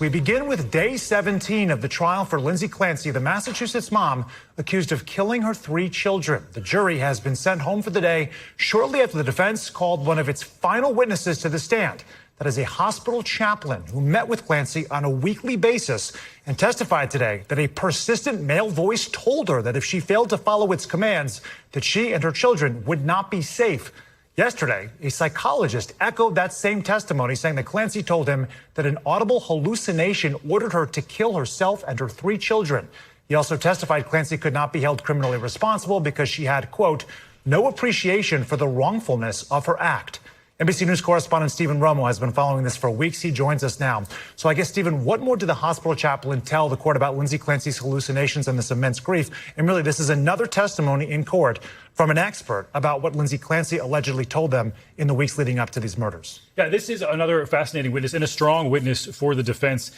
We begin with day 17 of the trial for Lindsay Clancy, the Massachusetts mom accused of killing her 3 children. The jury has been sent home for the day shortly after the defense called one of its final witnesses to the stand. That is a hospital chaplain who met with Clancy on a weekly basis and testified today that a persistent male voice told her that if she failed to follow its commands, that she and her children would not be safe. Yesterday, a psychologist echoed that same testimony, saying that Clancy told him that an audible hallucination ordered her to kill herself and her 3 children. He also testified Clancy could not be held criminally responsible because she had, quote, no appreciation for the wrongfulness of her act. NBC News correspondent Stephen Romo has been following this for weeks. He joins us now. So I guess, Stephen, what more did the hospital chaplain tell the court about Lindsay Clancy's hallucinations and this immense grief? And really, this is another testimony in court from an expert about what Lindsay Clancy allegedly told them in the weeks leading up to these murders. Yeah, this is another fascinating witness and a strong witness for the defense.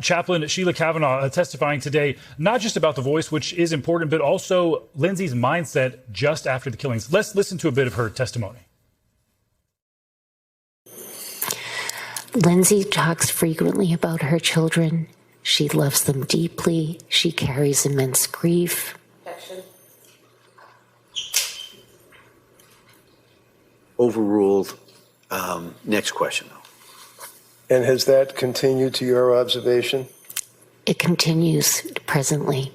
Chaplain Sheila Kavanaugh testifying today, not just about the voice, which is important, but also Lindsay's mindset just after the killings. Let's listen to a bit of her testimony. Lindsay talks frequently about her children. She loves them deeply. She carries immense grief. Overruled. Next question, though. And has that continued to your observation? It continues presently.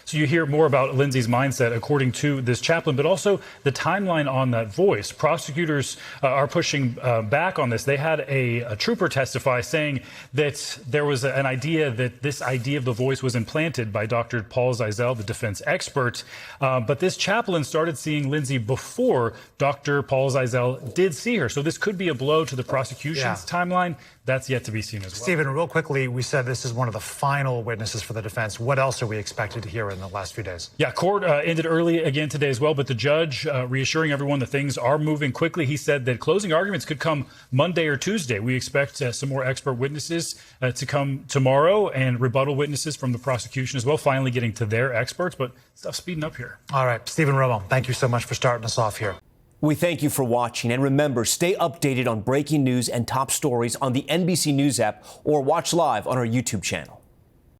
So you hear more about Lindsay's mindset, according to this chaplain, but also the timeline on that voice. Prosecutors are pushing back on this. They had a trooper testify saying that there was an idea that this idea of the voice was implanted by Dr. Paul Zeisel, the defense expert. But this chaplain started seeing Lindsay before Dr. Paul Zeisel did see her. So this could be a blow to the prosecution's timeline. That's yet to be seen as well. Stephen, real quickly, we said this is one of the final witnesses for the defense. What else are we expected to hear in the last few days? Yeah, court ended early again today as well, but the judge reassuring everyone that things are moving quickly. He said that closing arguments could come Monday or Tuesday. We expect some more expert witnesses to come tomorrow and rebuttal witnesses from the prosecution as well, finally getting to their experts, but stuff's speeding up here. All right, Stephen Romo, thank you so much for starting us off here. We thank you for watching, and remember, stay updated on breaking news and top stories on the NBC News app or watch live on our YouTube channel.